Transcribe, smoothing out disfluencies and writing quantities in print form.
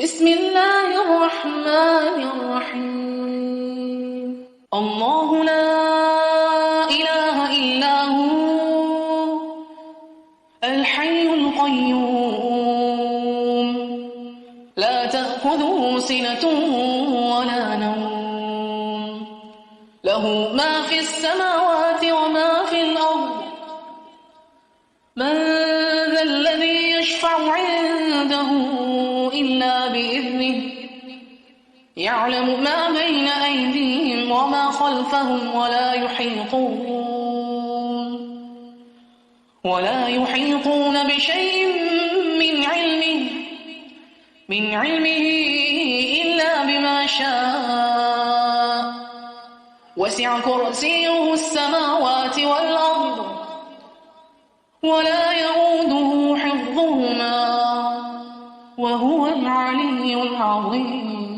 بسم الله الرحمن الرحيم الله لا إله إلا هو الحي القيوم لا تأخذه سنة ولا نوم له ما في السماوات وما في الأرض من ذا الذي يشفع عنده إلا بإذنه يعلم ما بين أيديهم وما خلفهم ولا يحيطون بشيء من علمه إلا بما شاء وسع كرسيه السماوات والأرض ولا يؤوده حفظهما وهو العلي العظيم